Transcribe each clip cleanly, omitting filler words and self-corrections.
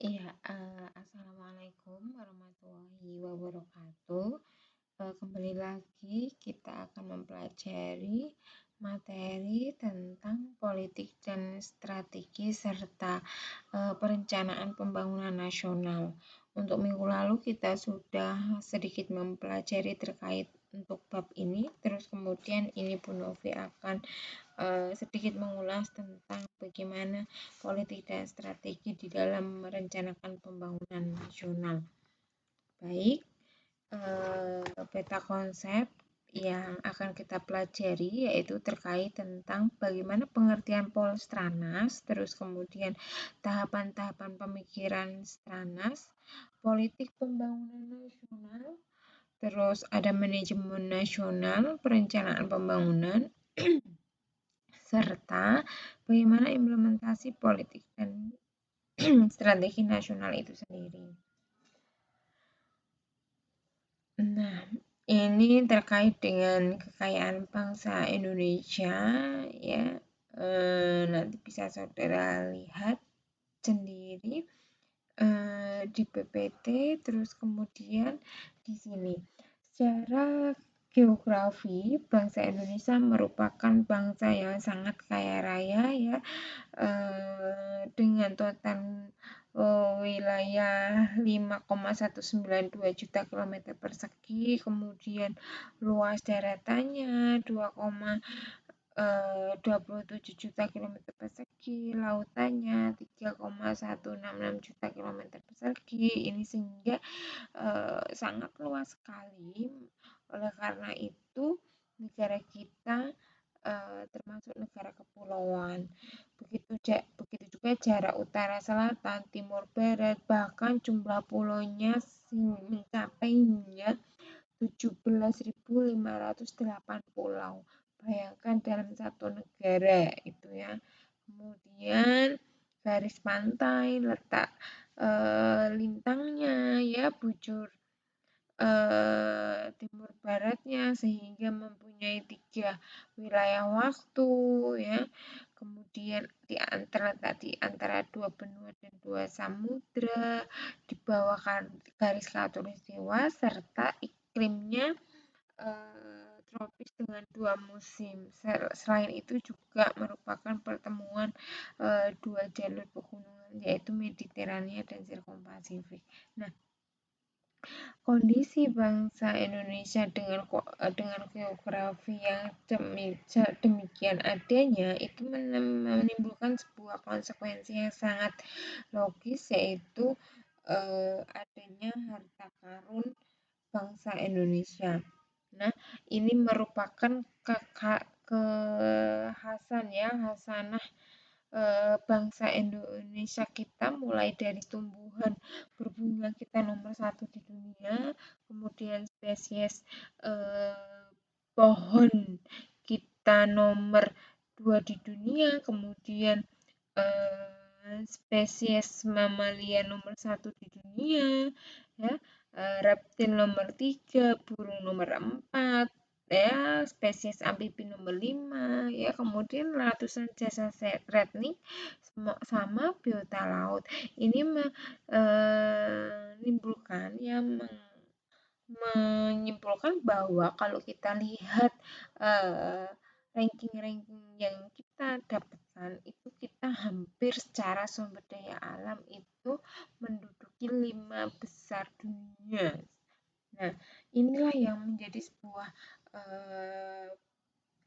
Iya, assalamualaikum warahmatullahi wabarakatuh. Kembali lagi kita akan mempelajari materi tentang politik dan strategi serta perencanaan pembangunan nasional. Untuk minggu lalu kita sudah sedikit mempelajari terkait untuk bab ini, terus kemudian ini Bu Novi akan sedikit mengulas tentang bagaimana politik dan strategi di dalam merencanakan pembangunan nasional. Baik, peta konsep yang akan kita pelajari yaitu terkait tentang bagaimana pengertian Polstranas, terus kemudian tahapan-tahapan pemikiran Stranas, politik pembangunan nasional, terus ada manajemen nasional, perencanaan pembangunan, serta bagaimana implementasi politik dan strategi nasional itu sendiri. Nah, ini terkait dengan kekayaan bangsa Indonesia ya. Nanti bisa saudara lihat sendiri di PPT, terus kemudian di sini. Secara geografi, bangsa Indonesia merupakan bangsa yang sangat kaya raya ya, dengan total wilayah 5,192 juta kilometer persegi, kemudian luas daratannya 2,27 juta kilometer persegi, lautannya 3,166 juta kilometer persegi. Ini sehingga sangat luas sekali. Oleh karena itu, negara kita termasuk negara kepulauan. Begitu juga jarak utara selatan, timur barat, bahkan jumlah pulaunya mencapai hingga 17.508 pulau. Bayangkan dalam satu negara itu ya. Kemudian garis pantai, letak lintangnya ya, bujur timur baratnya sehingga mempunyai 3 wilayah waktu ya. Kemudian terletak di antara 2 benua dan 2 samudra, di bawah garis khatulistiwa serta iklimnya tropis dengan 2 musim. Selain itu juga merupakan pertemuan 2 jalur pegunungan yaitu Mediterania dan Sirkumpasifik. Nah, kondisi bangsa Indonesia dengan geografi yang demikian adanya itu menimbulkan sebuah konsekuensi yang sangat logis, yaitu adanya harta karun bangsa Indonesia. Nah, ini merupakan khasanah bangsa Indonesia kita, mulai dari tumbuhan berbunga kita nomor 1 di dunia, kemudian spesies pohon kita nomor 2 di dunia, kemudian spesies mamalia nomor 1 di dunia ya, reptil nomor 3, burung nomor 4 ya, spesies amfibi nomor 5 ya, kemudian ratusan jasa retnik sama biota laut. Ini menyimpulkan bahwa kalau kita lihat ranking-ranking yang kita dapatkan itu, kita hampir secara sumber daya alam itu menduduki 5 besar dunia. Nah, inilah yang menjadi sebuah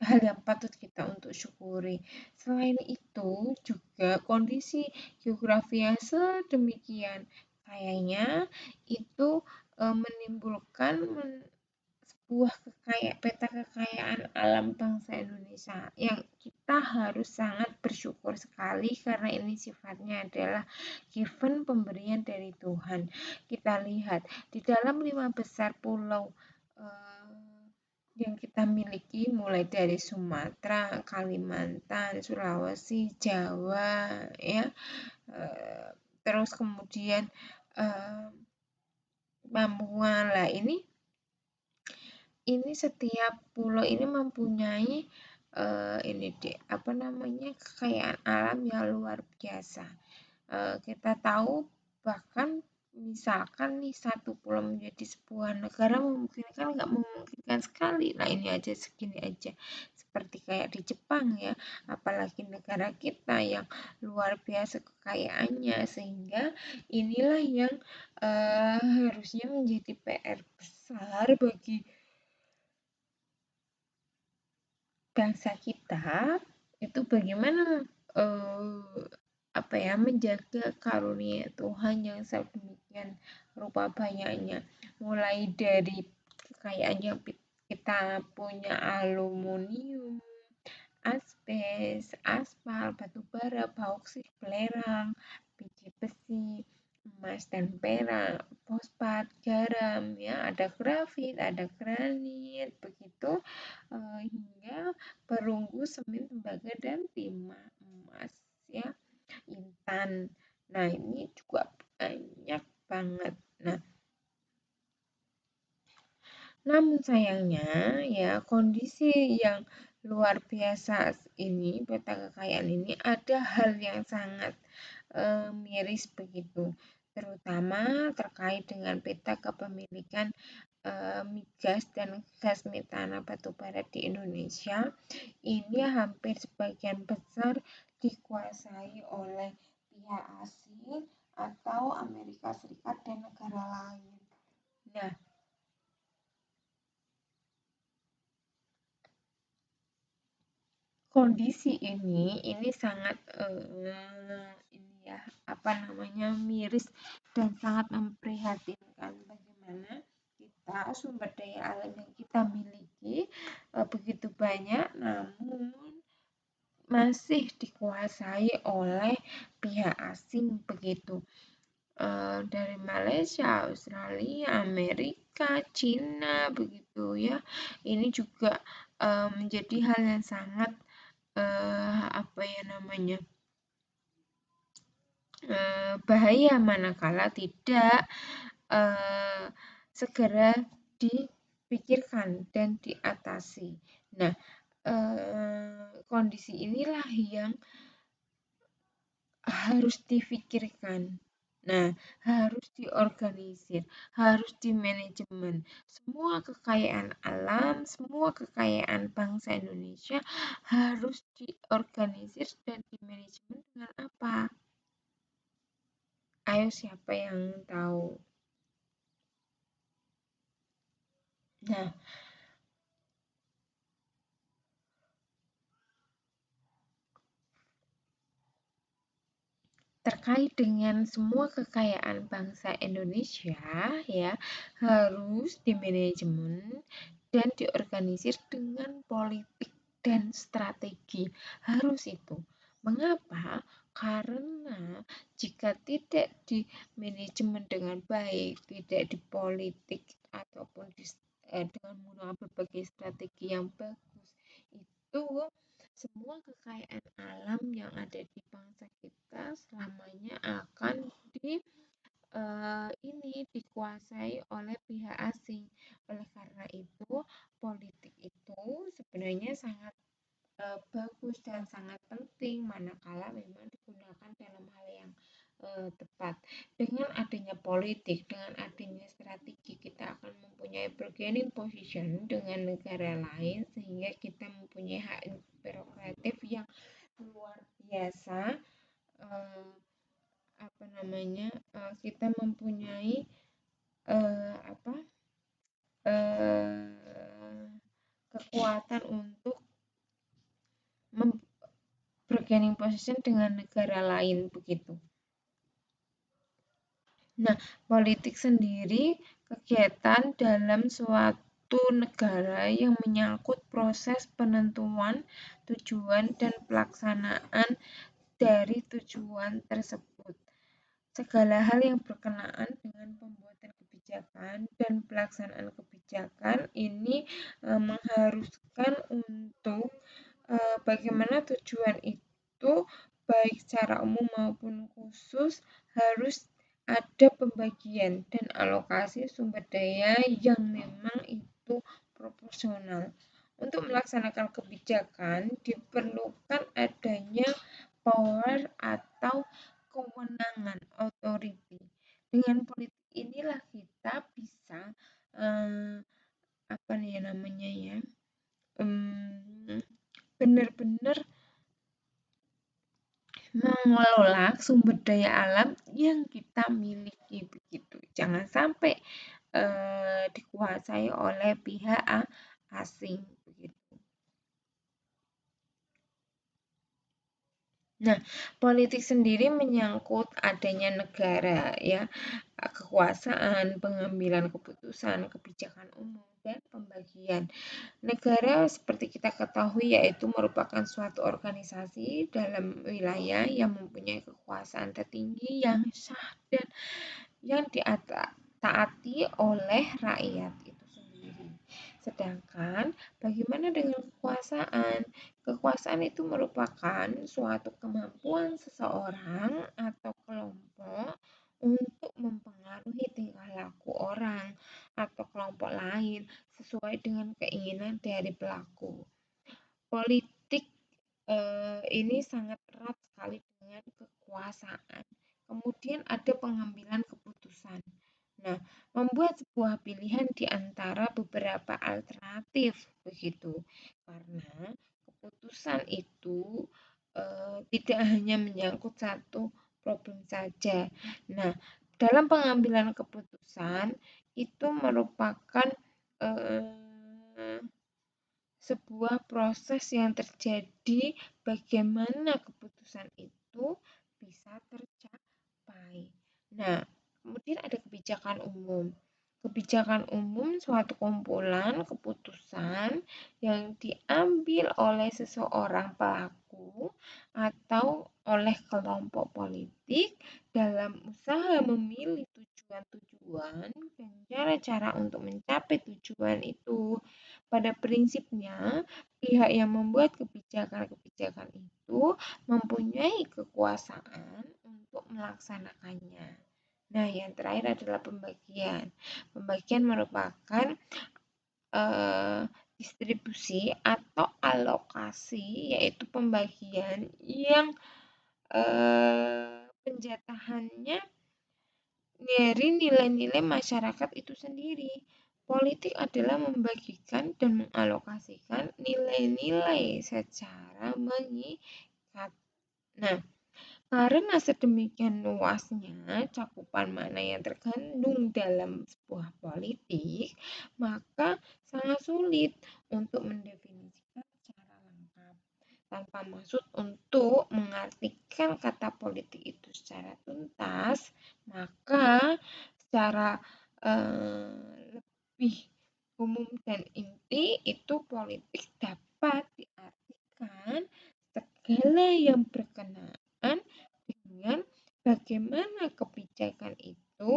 hal yang patut kita untuk syukuri. Selain itu juga kondisi geografi yang sedemikian kayanya itu menimbulkan sebuah peta kekayaan alam bangsa Indonesia yang kita harus sangat bersyukur sekali, karena ini sifatnya adalah given, pemberian dari Tuhan. Kita lihat di dalam 5 besar pulau yang kita miliki, mulai dari Sumatera, Kalimantan, Sulawesi, Jawa ya, terus kemudian Papua. Lah, ini setiap pulau ini mempunyai kekayaan alam yang luar biasa. Kita tahu Bahkan misalkan nih satu pulau menjadi sebuah negara memungkinkan nggak memungkinkan sekali. Nah ini aja segini aja. Seperti kayak di Jepang ya, apalagi negara kita yang luar biasa kekayaannya sehingga inilah yang harusnya menjadi PR besar bagi bangsa kita itu bagaimana eh, apa ya menjaga karunia Tuhan yang sedemikian rupa banyaknya mulai dari kekayaan yang kita punya aluminium, asbes, aspal, batu bara, bauksit, belerang, biji besi, emas dan perak, fosfat, garam, ya ada grafit, ada granit, begitu hingga perunggu, semen, tembaga dan timah emas, ya intan. Nah ini juga banyak banget. Nah namun sayangnya ya kondisi yang luar biasa ini, peta kekayaan ini ada hal yang sangat miris begitu, terutama terkait dengan peta kepemilikan migas dan gas metana batubara di Indonesia. Ini hampir sebagian besar dikuasai oleh pihak asing atau Amerika Serikat dan negara lain. Nah, kondisi ini sangat ini ya apa namanya miris dan sangat memprihatinkan bagaimana kita sumber daya alam yang kita miliki begitu banyak namun masih dikuasai oleh pihak asing begitu dari Malaysia, Australia, Amerika, Cina begitu ya. Ini juga menjadi hal yang sangat apa ya namanya bahaya manakala tidak uh, segera dipikirkan dan diatasi. Nah, kondisi inilah yang harus difikirkan. Nah, harus diorganisir, harus dimanajemen. Semua kekayaan alam, semua kekayaan bangsa Indonesia harus diorganisir dan dimanajemen dengan apa? Ayo siapa yang tahu? Nah, terkait dengan semua kekayaan bangsa Indonesia ya harus dimanajemen dan diorganisir dengan politik dan strategi. Harus itu. Mengapa? Karena jika tidak dimanajemen dengan baik, tidak dipolitik ataupun dengan menggunakan berbagai strategi yang bagus, itu semua kekayaan alam yang ada di bangsa kita selamanya akan ini dikuasai oleh pihak asing. Oleh karena itu, politik itu sebenarnya sangat bagus dan sangat penting manakala memang digunakan dalam hal yang tepat. Dengan adanya politik, dengan adanya strategi, kita akan mempunyai bargaining position dengan negara lain sehingga kita mempunyai hak prerogatif yang luar biasa. Apa namanya? Kita mempunyai apa? Kekuatan untuk bargaining position dengan negara lain begitu. Nah, politik sendiri kegiatan dalam suatu negara yang menyangkut proses penentuan tujuan dan pelaksanaan dari tujuan tersebut. Segala hal yang berkenaan dengan pembuatan kebijakan dan pelaksanaan kebijakan ini mengharuskan untuk bagaimana tujuan itu baik secara umum maupun khusus harus ada pembagian dan alokasi sumber daya yang memang itu proporsional. Untuk melaksanakan kebijakan diperlukan adanya power atau kewenangan authority Dengan politik inilah kita bisa apa nih namanya ya, benar-benar mengelola sumber daya alam yang kita miliki begitu. Jangan sampai dikuasai oleh pihak asing begitu. Nah, politik sendiri menyangkut adanya negara ya, kekuasaan, pengambilan keputusan, kebijakan umum, dan pembagian. Negara seperti kita ketahui yaitu merupakan suatu organisasi dalam wilayah yang mempunyai kekuasaan tertinggi yang sah dan yang ditaati oleh rakyat itu sendiri. Sedangkan bagaimana dengan kekuasaan? Kekuasaan itu merupakan suatu kemampuan seseorang atau kelompok untuk mempengaruhi tingkah laku orang atau kelompok lain sesuai dengan keinginan dari pelaku. Politik ini sangat erat sekali dengan kekuasaan. Kemudian ada pengambilan keputusan. Nah, membuat sebuah pilihan di antara beberapa alternatif begitu. Karena keputusan itu tidak hanya menyangkut satu problem saja. Nah, dalam pengambilan keputusan itu merupakan sebuah proses yang terjadi bagaimana keputusan itu bisa tercapai. Nah, kemudian ada kebijakan umum. Kebijakan umum suatu kumpulan keputusan yang diambil oleh seseorang pelaku atau oleh kelompok politik dalam usaha memilih tujuan-tujuan dan cara-cara untuk mencapai tujuan itu. Pada prinsipnya, pihak yang membuat kebijakan-kebijakan itu mempunyai kekuasaan untuk melaksanakannya. Nah, yang terakhir adalah pembagian. Pembagian merupakan distribusi atau alokasi, yaitu pembagian yang penjatahannya dari nilai-nilai masyarakat itu sendiri. Politik adalah membagikan dan mengalokasikan nilai-nilai secara mengikat. Nah, karena sedemikian luasnya cakupan mana yang terkandung dalam sebuah politik, maka sangat sulit untuk mendefinisikan secara lengkap. Tanpa maksud untuk mengartikan kata politik itu secara tuntas, maka secara lebih umum dan inti itu politik dapat diartikan segala yang berkenaan dengan bagaimana kebijakan itu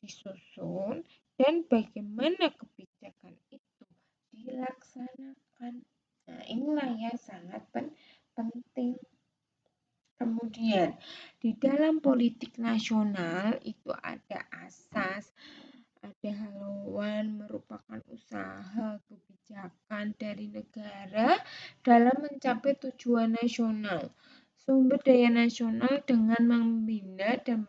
disusun dan bagaimana kebijakan itu dilaksanakan. Nah, inilah yang sangat penting. Kemudian, di dalam politik nasional itu ada asas, ada haluan merupakan usaha kebijakan dari negara dalam mencapai tujuan nasional. Sumber daya nasional dengan membina dan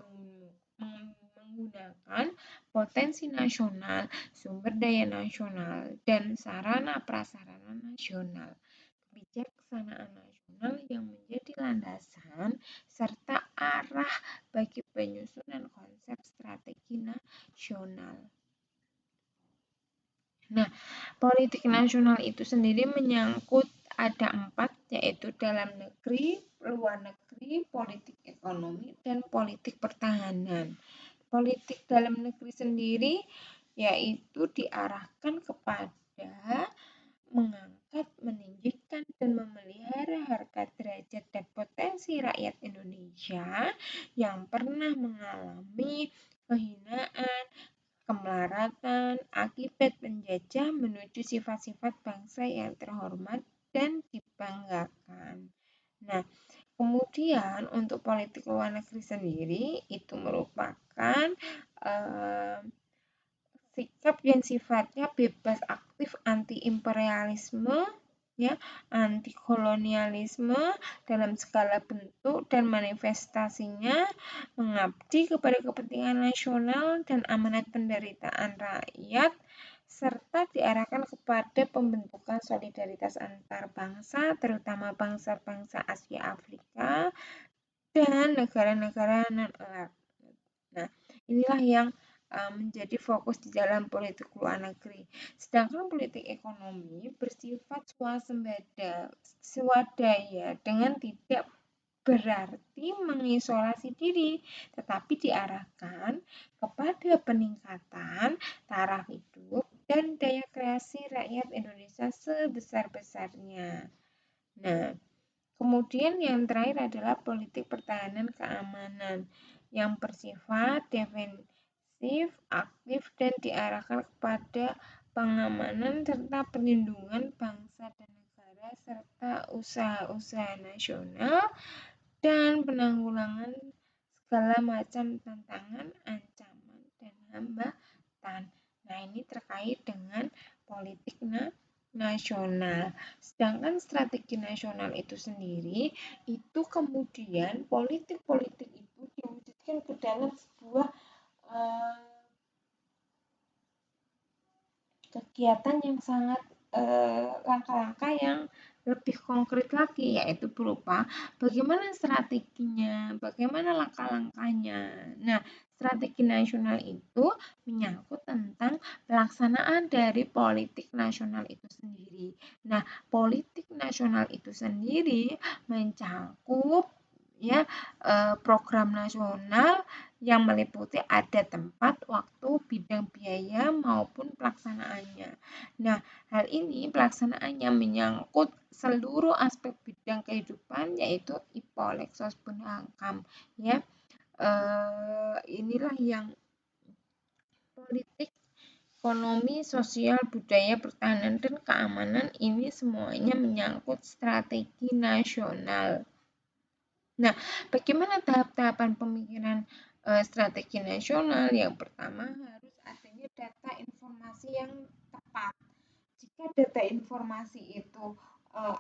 menggunakan potensi nasional, sumber daya nasional, dan sarana prasarana nasional. Kebijaksanaan nasional yang menjadi landasan serta arah bagi penyusunan konsep strategi nasional. Nah, politik nasional itu sendiri menyangkut ada 4, yaitu dalam negeri, luar negeri, politik ekonomi, dan politik pertahanan. Politik dalam negeri sendiri yaitu diarahkan kepada mengangkat, meninggikan, dan memelihara harga derajat dan potensi rakyat Indonesia yang pernah mengalami kehinaan, kemelaratan akibat penjajah menuju sifat-sifat bangsa yang terhormat dan dibanggakan. Nah, kemudian untuk politik luar negeri sendiri itu merupakan sikap yang sifatnya bebas aktif anti imperialisme ya, anti kolonialisme dalam segala bentuk dan manifestasinya, mengabdi kepada kepentingan nasional dan amanat penderitaan rakyat, serta diarahkan kepada pembentukan solidaritas antar bangsa, terutama bangsa-bangsa Asia Afrika dan negara-negara non-elat. Nah, inilah yang menjadi fokus di dalam politik luar negeri. Sedangkan politik ekonomi bersifat swadaya dengan tidak berarti mengisolasi diri, tetapi diarahkan kepada peningkatan taraf hidup dan daya kreasi rakyat Indonesia sebesar-besarnya. Nah, kemudian yang terakhir adalah politik pertahanan keamanan yang bersifat defensif, aktif, dan diarahkan kepada pengamanan serta perlindungan bangsa dan negara serta usaha-usaha nasional dan penanggulangan segala macam tantangan, ancaman, dan hambatan. Nah, ini terkait dengan politik nasional. Sedangkan strategi nasional itu sendiri, itu kemudian politik-politik itu diwujudkan ke dalam sebuah kegiatan yang sangat langkah-langkah yang lebih konkret lagi, yaitu berupa bagaimana strateginya, bagaimana langkah-langkahnya. Nah, strategi nasional itu menyangkut tentang pelaksanaan dari politik nasional itu sendiri. Nah, politik nasional itu sendiri mencakup ya program nasional yang meliputi ada tempat, waktu, bidang biaya maupun pelaksanaannya. Nah, hal ini pelaksanaannya menyangkut seluruh aspek bidang kehidupan yaitu IPOLEK Sosbun Hankam ya. Inilah yang politik ekonomi, sosial, budaya, pertahanan, dan keamanan ini semuanya menyangkut strategi nasional. Nah, bagaimana tahap-tahapan pemikiran strategi nasional? Yang pertama harus adanya data informasi yang tepat. Jika data informasi itu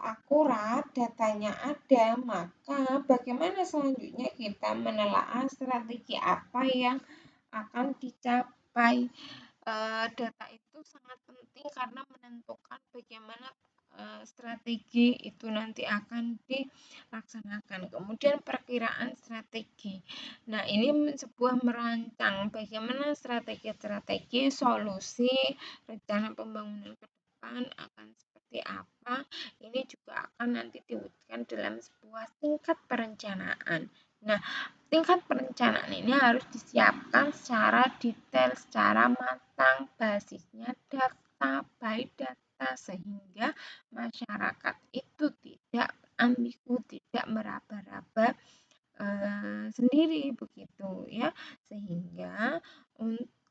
akurat, datanya ada, maka bagaimana selanjutnya kita menelaah strategi apa yang akan dicapai. Data itu sangat penting karena menentukan bagaimana strategi itu nanti akan dilaksanakan. Kemudian perkiraan strategi. Nah, ini sebuah merancang bagaimana strategi-strategi, solusi, rencana pembangunan ke depan akan seperti apa. Ini juga akan nanti diwujudkan dalam sebuah tingkat perencanaan. Nah, tingkat perencanaan ini harus disiapkan secara detail, secara matang, basisnya data, by data, sehingga masyarakat itu tidak ambigu, tidak meraba-raba sendiri begitu ya, sehingga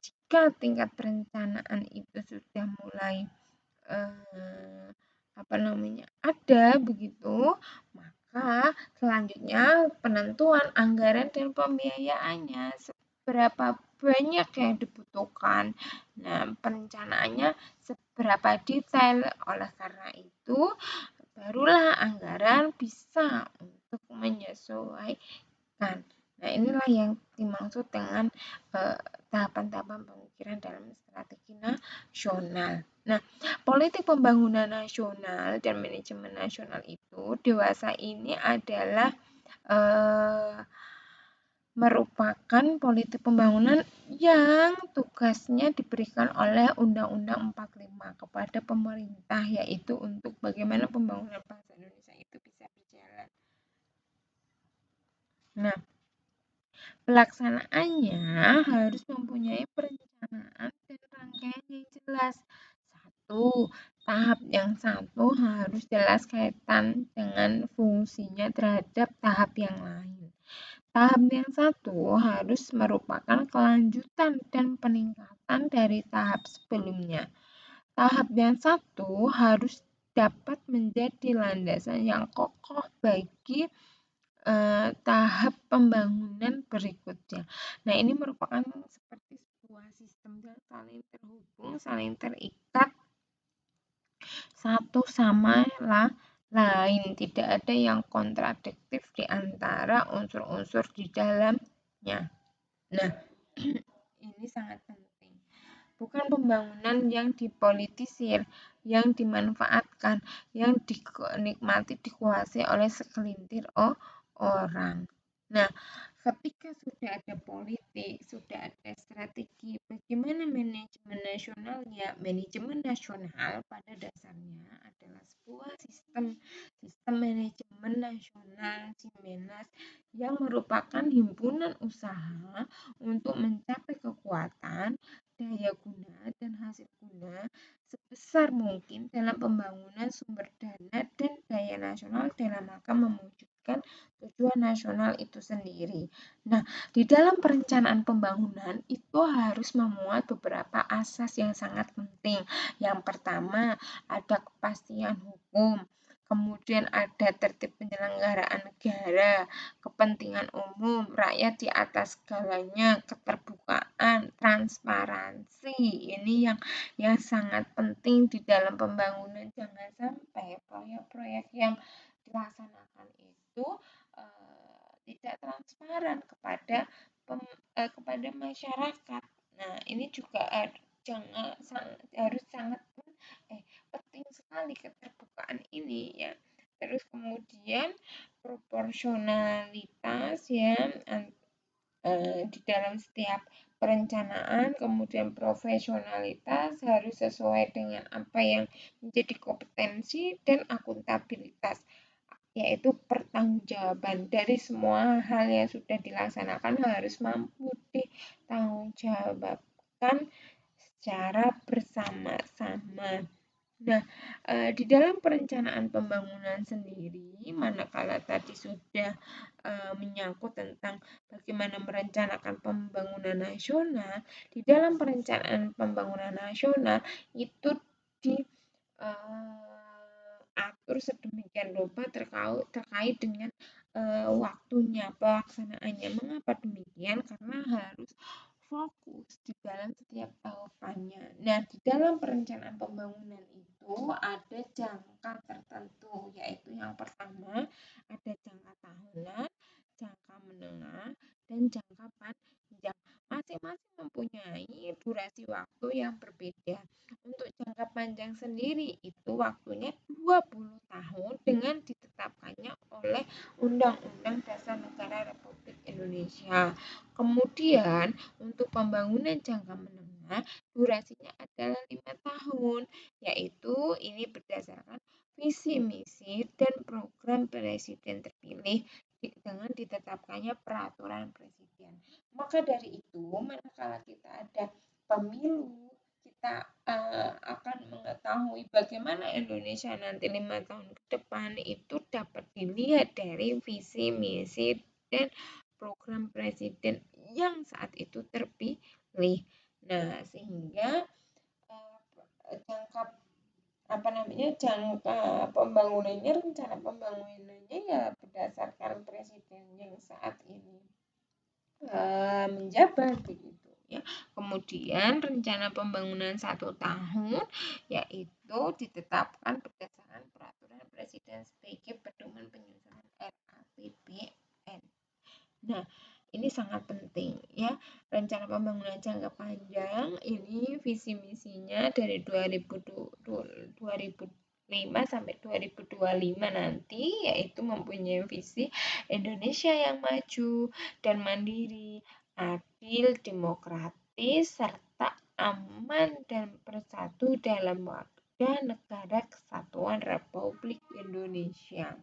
jika tingkat perencanaan itu sudah mulai ada begitu, maka selanjutnya penentuan anggaran dan pembiayaannya seberapa banyak yang dibutuhkan. Nah, perencanaannya seberapa detail. Oleh karena itu, barulah anggaran bisa untuk menyesuaikan. Nah, inilah yang dimaksud dengan tahapan-tahapan pemikiran dalam strategi nasional. Nah, politik pembangunan nasional dan manajemen nasional itu dewasa ini adalah merupakan politik pembangunan yang tugasnya diberikan oleh Undang-Undang 45 kepada pemerintah, yaitu untuk bagaimana pembangunan bangsa Indonesia itu bisa berjalan. Nah, pelaksanaannya harus mempunyai perencanaan dan rangkaian yang jelas. Tahap yang satu harus jelas kaitan dengan fungsinya terhadap tahap yang lain. Tahap yang satu harus merupakan kelanjutan dan peningkatan dari tahap sebelumnya. Tahap yang satu harus dapat menjadi landasan yang kokoh bagi tahap pembangunan berikutnya. Nah, ini merupakan seperti sebuah sistem yang saling terhubung, saling terikat satu sama lain, tidak ada yang kontradiktif di antara unsur-unsur di dalamnya. Nah, ini sangat penting. Bukan pembangunan yang dipolitisir, yang dimanfaatkan, yang dinikmati, dikuasai oleh segelintir orang. Nah, ketika sudah ada politik, sudah ada strategi, bagaimana manajemen nasionalnya? Manajemen nasional pada dasarnya adalah sebuah sistem manajemen nasional Simenas yang merupakan himpunan usaha untuk mencapai kekuatan, daya guna, dan hasil guna sebesar mungkin dalam pembangunan sumber dana dan daya nasional dalam rangka mewujudkan tujuan nasional itu sendiri. Nah, di dalam perencanaan pembangunan itu harus memuat beberapa asas yang sangat penting. Yang pertama, ada kepastian hukum. Kemudian ada tertib penyelenggaraan negara, kepentingan umum, rakyat di atas segalanya, keterbukaan, transparansi. Ini yang sangat penting di dalam pembangunan. Jangan sampai proyek-proyek yang dilaksanakan itu tidak transparan kepada masyarakat. Nah, ini juga harus sangat penting sekali keterbukaan ini ya. Terus kemudian proporsionalitas ya di dalam setiap perencanaan, kemudian profesionalitas harus sesuai dengan apa yang menjadi kompetensi dan akuntabilitas, yaitu pertanggungjawaban dari semua hal yang sudah dilaksanakan harus mampu ditanggungjawabkan secara bersama-sama. Nah, di dalam perencanaan pembangunan sendiri, manakala tadi sudah menyangkut tentang bagaimana merencanakan pembangunan nasional, di dalam perencanaan pembangunan nasional itu diatur sedemikian rupa terkait dengan waktunya, pelaksanaannya. Mengapa demikian? Karena harus fokus di dalam setiap tahapannya. Nah, di dalam perencanaan pembangunan itu ada jangka tertentu, yaitu yang pertama ada jangka tahunan, jangka menengah, dan jangka panjang. Masing-masing mempunyai durasi waktu yang berbeda. Untuk jangka panjang sendiri itu waktunya 20 tahun dengan ditetapkannya oleh Undang-Undang Dasar Negara Republik Indonesia. Kemudian untuk pembangunan jangka menengah durasinya adalah 5 tahun, yaitu ini berdasarkan visi misi dan program presiden terpilih dengan ditetapkannya peraturan presiden. Maka dari itu, manakala kita ada pemilu, kita akan mengetahui bagaimana Indonesia nanti 5 tahun ke depan itu dapat dilihat dari visi misi dan program presiden yang saat itu terpilih. Nah, sehingga jangka pembangunannya, rencana pembangunannya ya berdasarkan presiden yang saat ini menjabat begitu ya. Kemudian rencana pembangunan 1 tahun yaitu ditetapkan berdasarkan peraturan presiden sebagai pedoman penyusunan RAPBN. Nah, ini sangat penting ya. Rencana pembangunan jangka panjang ini visi misinya dari 2005 sampai 2025 nanti, yaitu mempunyai visi Indonesia yang maju dan mandiri, adil, demokratis, serta aman dan bersatu dalam wadah negara kesatuan Republik Indonesia.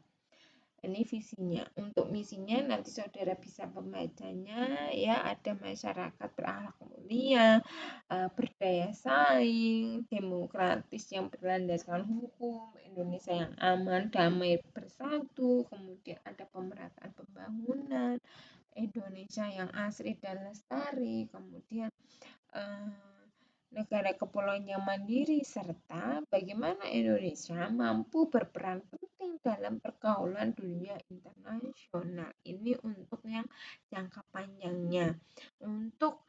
Ini visinya. Untuk misinya nanti saudara bisa membacanya ya, ada masyarakat berakhlak mulia, berdaya saing, demokratis yang berlandaskan hukum, Indonesia yang aman, damai, bersatu, kemudian ada pemerataan pembangunan, Indonesia yang asri dan lestari, kemudian negara kepulauan yang mandiri, serta bagaimana Indonesia mampu berperan penting dalam pergaulan dunia internasional. Ini untuk yang jangka panjangnya. Untuk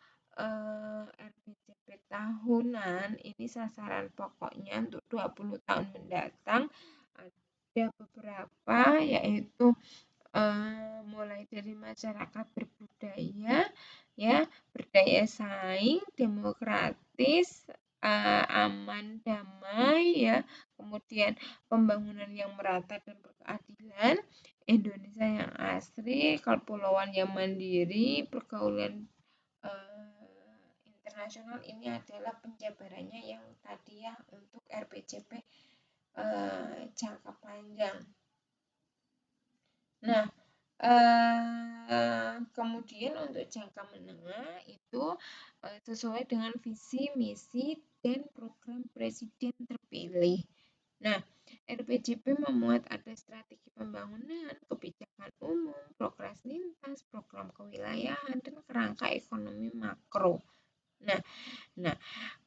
RPJP tahunan, ini sasaran pokoknya untuk 20 tahun mendatang. Ada beberapa, yaitu mulai dari masyarakat berbudaya, ya, berdaya saing, demokratis, aman, damai, ya, kemudian pembangunan yang merata dan berkeadilan, Indonesia yang asri, kepulauan yang mandiri, pergaulan internasional. Ini adalah penjabarannya yang tadi ya untuk RPJP jangka panjang. Nah, kemudian untuk jangka menengah itu sesuai dengan visi, misi, dan program presiden terpilih. Nah, RPJP memuat ada strategi pembangunan, kebijakan umum, program lintas, program kewilayahan, dan kerangka ekonomi makro. Nah,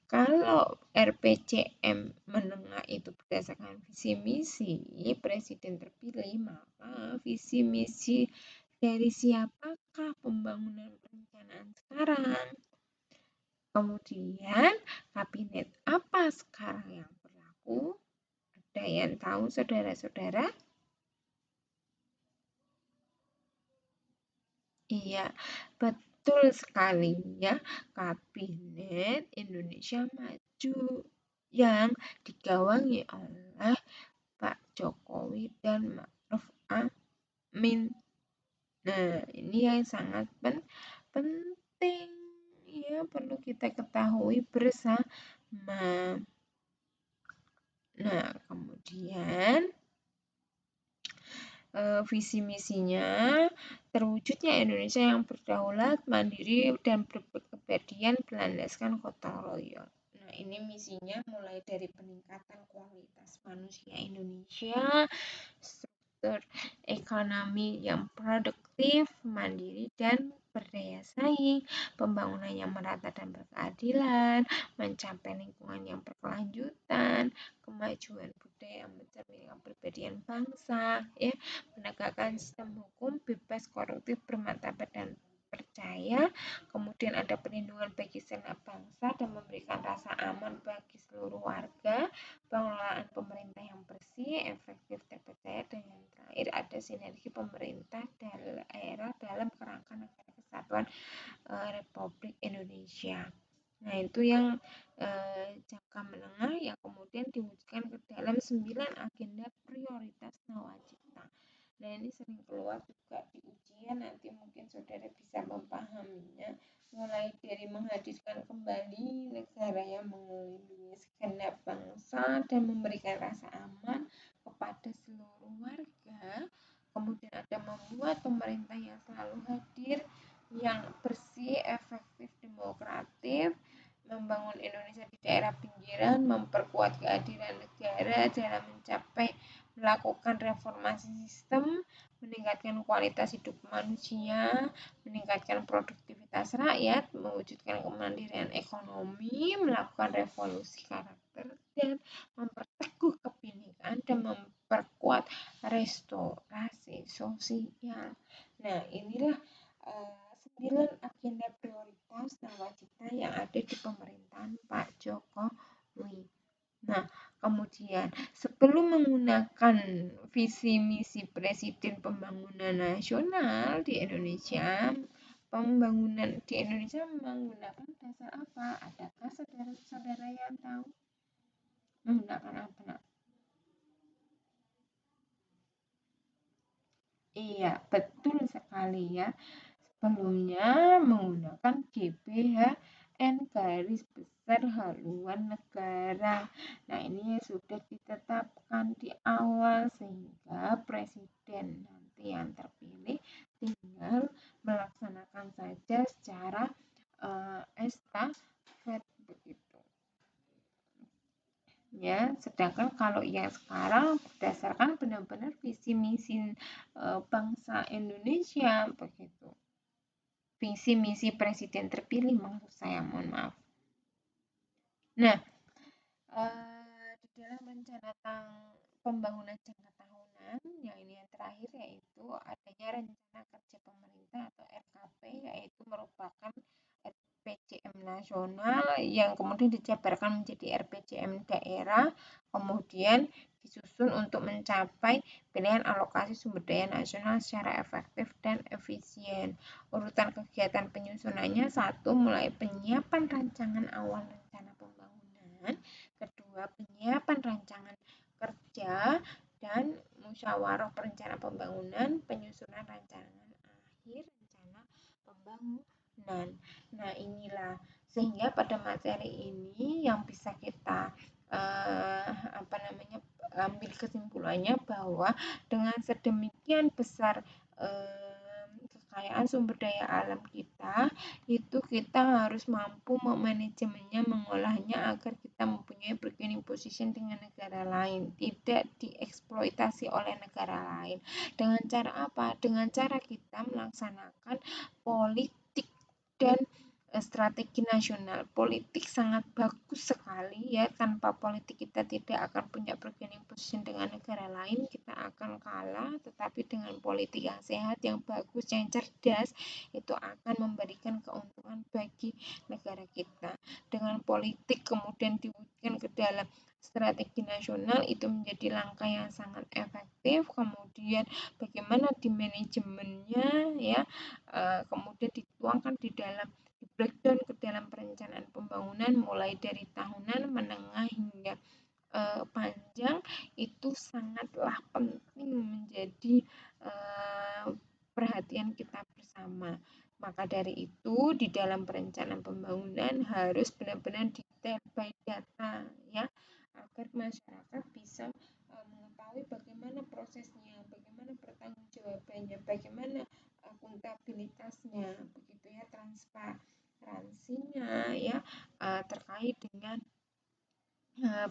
kalau RPJM menengah itu berdasarkan visi misi presiden terpilih, maka visi misi dari siapakah pembangunan perencanaan sekarang? Kemudian kabinet apa sekarang yang berlaku? Ada yang tahu saudara-saudara? Iya, betul sekali ya. Kabinet Indonesia Maju yang digawangi oleh Pak Jokowi dan Ma'ruf Amin. Nah, ini yang sangat penting ya, perlu kita ketahui bersama. Nah, kemudian visi misinya terwujudnya Indonesia yang berdaulat, mandiri, dan berkepribadian berlandaskan gotong royong. Nah, ini misinya mulai dari peningkatan kualitas manusia Indonesia, struktur ekonomi yang produktif, mandiri, dan berdaya saing, pembangunan yang merata dan berkeadilan, mencapai lingkungan yang berkelanjutan, kemajuan budaya yang mencerminkan kepribadian bangsa, ya, penegakan sistem hukum bebas koruptif, bermartabat dan percaya, kemudian ada perlindungan bagi segenap bangsa dan memberikan rasa aman bagi seluruh warga, pengelolaan pemerintah yang bersih, efektif, terpercaya, dan yang terakhir ada sinergi pemerintah daerah dalam kerangka negara kesatuan Republik Indonesia. Nah, itu yang jangka menengah yang kemudian diwujudkan ke dalam 9 agenda prioritas nawacita. Nah, ini sering keluar juga di ujian, nanti mungkin saudara bisa memahaminya, mulai dari menghadirkan kembali negara yang melindungi segenap bangsa dan memberikan rasa aman kepada seluruh warga, kemudian ada membuat pemerintah yang selalu hadir, yang bersih, efektif, demokratis, membangun Indonesia di daerah pinggiran, memperkuat kehadiran negara dalam melakukan reformasi sistem, meningkatkan kualitas hidup manusia, meningkatkan produktivitas rakyat, mewujudkan kemandirian ekonomi, melakukan revolusi karakter, dan memperteguh kebinekaan dan memperkuat restorasi sosial. Nah, inilah 9 agenda prioritas nawacita yang ada di pemerintahan Pak Jokowi. Nah, kemudian sebelum menggunakan visi misi Presiden Pembangunan Nasional di Indonesia, pembangunan di Indonesia menggunakan dasar apa? Adakah saudara-saudara yang tahu? Menggunakan apa, nak? Iya, betul sekali ya. Sebelumnya menggunakan GBHN garis besar haluan negara. Nah, ini sudah ditetapkan di awal sehingga presiden nanti yang terpilih tinggal melaksanakan saja secara estafet begitu. Ya, sedangkan kalau yang sekarang berdasarkan benar-benar visi misi bangsa Indonesia begitu. Visi misi presiden terpilih maksud saya, mohon maaf. Nah, di dalam rencana pembangunan jangka tahunan yang ini yang terakhir yaitu adanya rencana kerja pemerintah atau RKP, yaitu merupakan RPJM nasional yang kemudian dijabarkan menjadi RPJM daerah, kemudian disusun untuk mencapai pilihan alokasi sumber daya nasional secara efektif dan efisien. Urutan kegiatan penyusunannya, 1. Mulai penyiapan rancangan awal rencana pembangunan, kedua penyiapan rancangan kerja dan musyawarah perencanaan pembangunan, penyusunan rancangan akhir rencana pembangunan. Nah, inilah sehingga pada materi ini yang bisa kita ambil kesimpulannya bahwa dengan sedemikian besar kekayaan sumber daya alam kita, itu kita harus mampu memanajemennya, mengolahnya agar kita mempunyai bargaining position dengan negara lain, tidak dieksploitasi oleh negara lain. Dengan cara apa? Dengan cara kita melaksanakan politik dan strategi nasional. Politik sangat bagus sekali ya, tanpa politik kita tidak akan punya bargaining position dengan negara lain, kita akan kalah, tetapi dengan politik yang sehat, yang bagus, yang cerdas, itu akan memberikan keuntungan bagi negara kita. Dengan politik kemudian diwujudkan ke dalam strategi nasional, itu menjadi langkah yang sangat efektif. Kemudian bagaimana di manajemennya ya, kemudian dituangkan di dalam breakdown ke dalam perencanaan pembangunan mulai dari tahunan, menengah hingga panjang, itu sangatlah penting menjadi perhatian kita bersama. Maka dari itu di dalam perencanaan pembangunan harus benar-benar detail by data ya, agar masyarakat bisa mengetahui bagaimana prosesnya, bagaimana pertanggungjawabannya, bagaimana akuntabilitasnya, begitu ya, transparansinya ya, terkait dengan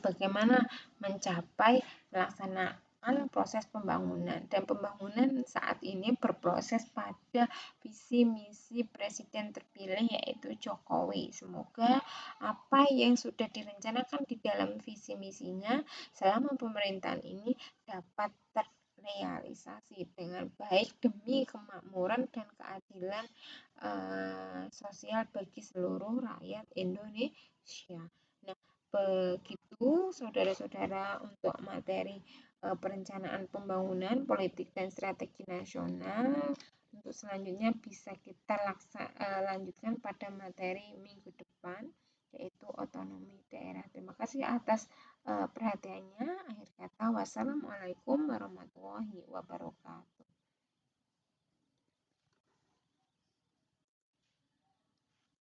bagaimana mencapai pelaksanaan proses pembangunan. Dan pembangunan saat ini berproses pada visi misi presiden terpilih yaitu Jokowi. Semoga apa yang sudah direncanakan di dalam visi misinya selama pemerintahan ini dapat terrealisasi dengan baik demi kemakmuran dan keadilan sosial bagi seluruh rakyat Indonesia. Nah, begitu saudara-saudara untuk materi perencanaan pembangunan, politik dan strategi nasional. Untuk selanjutnya bisa kita lanjutkan pada materi minggu depan, yaitu otonomi daerah. Terima kasih atas perhatiannya. Akhir kata, wassalamualaikum warahmatullahi wabarakatuh.